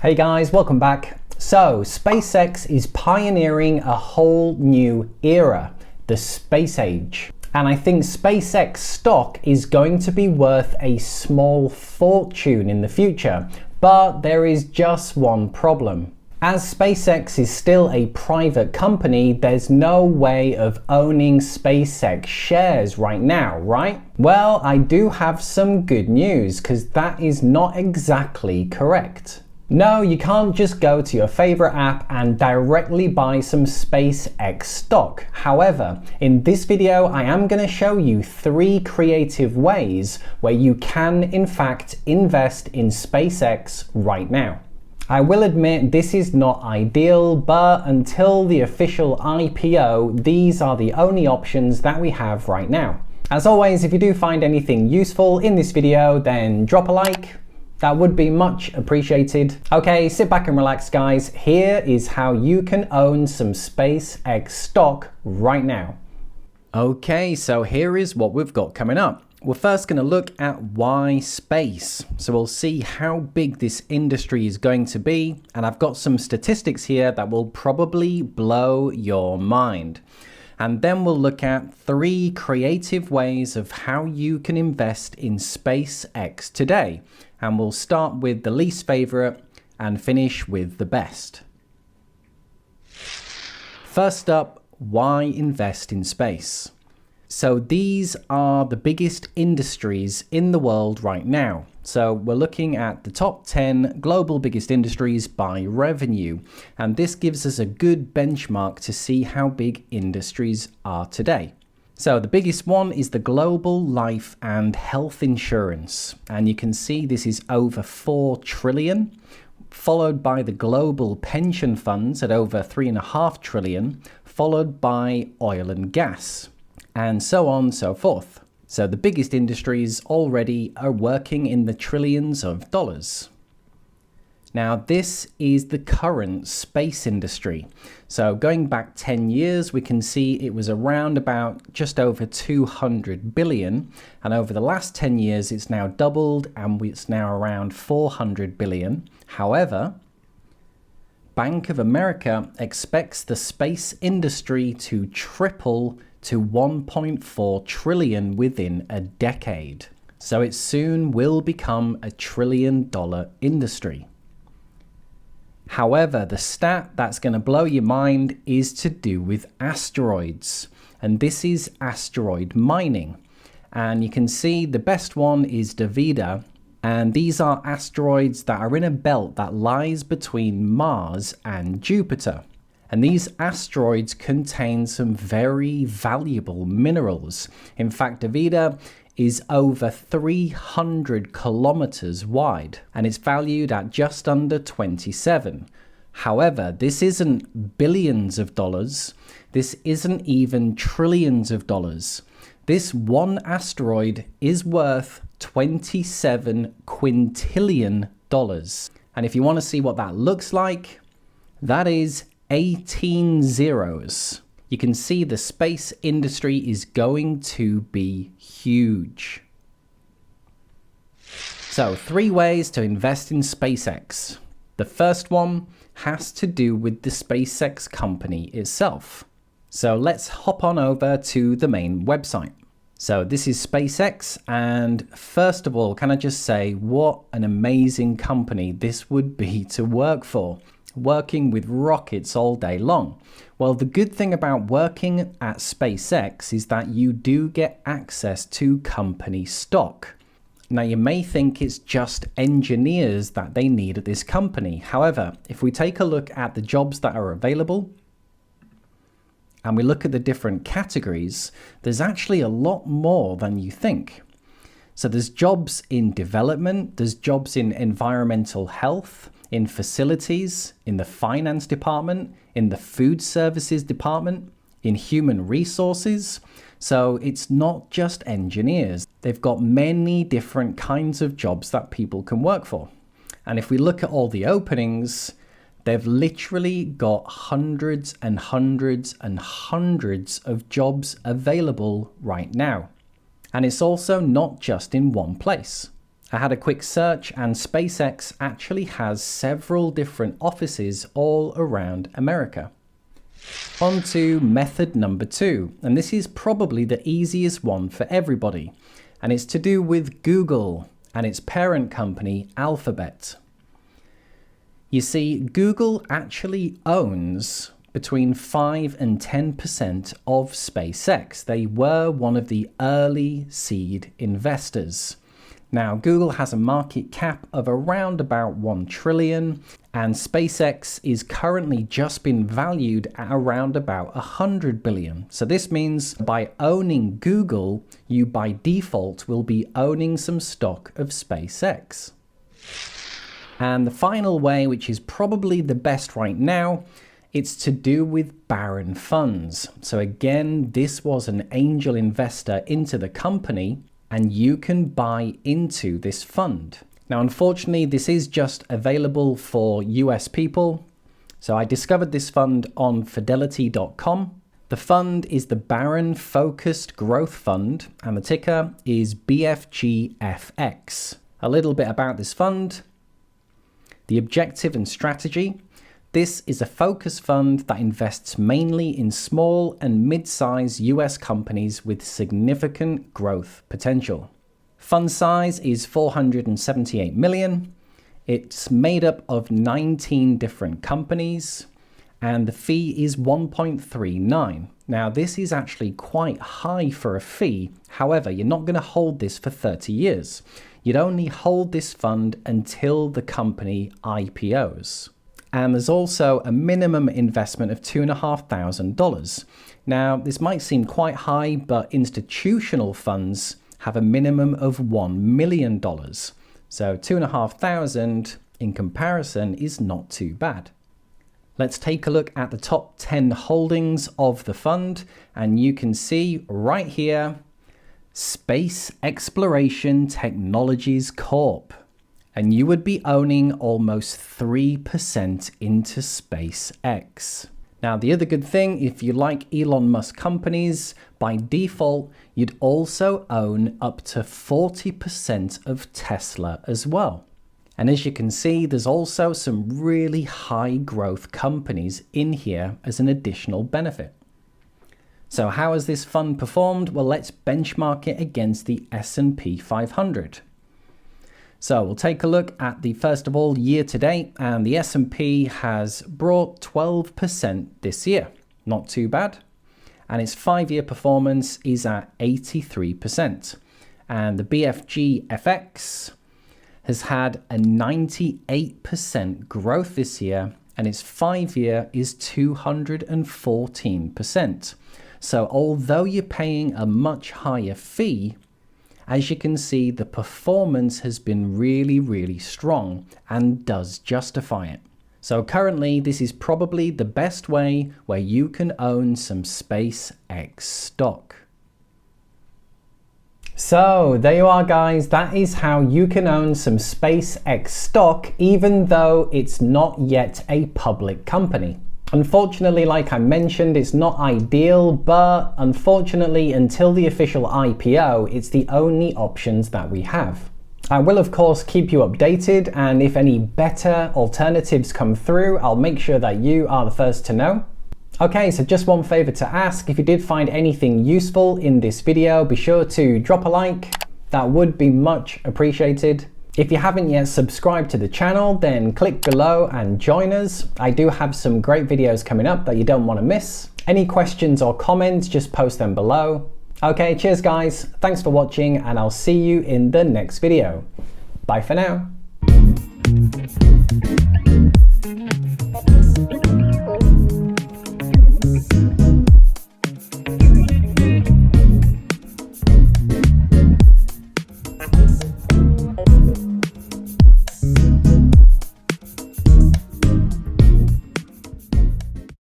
Hey guys, welcome back. So, SpaceX is pioneering a whole new era, the space age. And I think SpaceX stock is going to be worth a small fortune in the future. But there is just one problem. As SpaceX is still a private company, there's no way of owning SpaceX shares right now, right? Well, I do have some good news, because that is not exactly correct. No, you can't just go to your favorite app and directly buy some SpaceX stock. However, in this video, I am going to show you 3 creative ways where you can, in fact, invest in SpaceX right now. I will admit this is not ideal, but until the official IPO, these are the only options that we have right now. As always, if you do find anything useful in this video, then drop a like. That would be much appreciated. Okay, sit back and relax, guys. Here is how you can own some SpaceX stock right now. Okay, so here is what we've got coming up. We're first going to look at why space. So we'll see how big this industry is going to be. And I've got some statistics here that will probably blow your mind. And then we'll look at 3 creative ways of how you can invest in SpaceX today. And we'll start with the least favorite and finish with the best. First up, why invest in space? So these are the biggest industries in the world right now. So we're looking at the top 10 global biggest industries by revenue. And this gives us a good benchmark to see how big industries are today. So the biggest one is the global life and health insurance. And you can see this is over 4 trillion, followed by the global pension funds at over 3.5 trillion, followed by oil and gas, and so on and so forth. So the biggest industries already are working in the trillions of dollars. Now this is the current space industry. So going back 10 years, we can see it was around about just over 200 billion. And over the last 10 years, it's now doubled and it's now around 400 billion. However, Bank of America expects the space industry to triple to 1.4 trillion within a decade. So it soon will become a $1 trillion industry. However, the stat that's going to blow your mind is to do with asteroids. And this is asteroid mining. And you can see the best one is Davida. And these are asteroids that are in a belt that lies between Mars and Jupiter. And these asteroids contain some very valuable minerals. In fact, Davida is over 300 kilometers wide, and it's valued at just under 27. However, this isn't billions of dollars. This isn't even trillions of dollars. This one asteroid is worth 27 quintillion dollars. And if you want to see what that looks like, that is 18 zeros. You can see the space industry is going to be huge. So 3 ways to invest in SpaceX. The first one has to do with the SpaceX company itself. So let's hop on over to the main website. So this is SpaceX, and first of all, can I just say what an amazing company this would be to work for, working with rockets all day long. Well, the good thing about working at SpaceX is that you do get access to company stock. Now, you may think it's just engineers that they need at this company. However, if we take a look at the jobs that are available, and we look at the different categories, there's actually a lot more than you think. So there's jobs in development, there's jobs in environmental health, in facilities, in the finance department, in the food services department, in human resources. So it's not just engineers. They've got many different kinds of jobs that people can work for. And if we look at all the openings, they've literally got hundreds and hundreds and hundreds of jobs available right now. And it's also not just in one place. I had a quick search and SpaceX actually has several different offices all around America. On to method number 2, and this is probably the easiest one for everybody, and it's to do with Google and its parent company Alphabet. You see, Google actually owns between 5 and 10% of SpaceX. They were one of the early seed investors. Now, Google has a market cap of around about 1 trillion, and SpaceX is currently just been valued at around about 100 billion. So this means by owning Google, you by default will be owning some stock of SpaceX. And the final way, which is probably the best right now, it's to do with Barron funds. So again, this was an angel investor into the company, and you can buy into this fund. Now, unfortunately, this is just available for US people. So I discovered this fund on fidelity.com. The fund is the Barron Focused Growth Fund, and the ticker is BFGFX. A little bit about this fund. The objective and strategy. This is a focus fund that invests mainly in small and mid-sized US companies with significant growth potential. Fund size is 478 million. It's made up of 19 different companies, and the fee is 1.39. Now, this is actually quite high for a fee. However, you're not going to hold this for 30 years. You'd only hold this fund until the company IPOs. And there's also a minimum investment of $2,500. Now, this might seem quite high, but institutional funds have a minimum of $1 million. So $2,500 in comparison is not too bad. Let's take a look at the top 10 holdings of the fund, and you can see right here, Space Exploration Technologies Corp. And you would be owning almost 3% into SpaceX. Now, the other good thing, if you like Elon Musk companies, by default, you'd also own up to 40% of Tesla as well. And as you can see, there's also some really high growth companies in here as an additional benefit. So how has this fund performed? Well, let's benchmark it against the S&P 500. So we'll take a look at the first of all year to date, and the S&P has brought 12% this year. Not too bad. And its 5-year performance is at 83%. And the BFG FX has had a 98% growth this year, and its 5-year is 214%. So although you're paying a much higher fee, as you can see, the performance has been really, really strong and does justify it. So currently, this is probably the best way where you can own some SpaceX stock. So there you are, guys. That is how you can own some SpaceX stock, even though it's not yet a public company. Unfortunately, like I mentioned, it's not ideal, but unfortunately, until the official IPO, it's the only options that we have. I will, of course, keep you updated, and if any better alternatives come through, I'll make sure that you are the first to know. Okay, so just one favor to ask. If you did find anything useful in this video, be sure to drop a like. That would be much appreciated. If you haven't yet subscribed to the channel, then click below and join us. I do have some great videos coming up that you don't want to miss. Any questions or comments, just post them below. Okay, cheers guys. Thanks for watching, and I'll see you in the next video. Bye for now.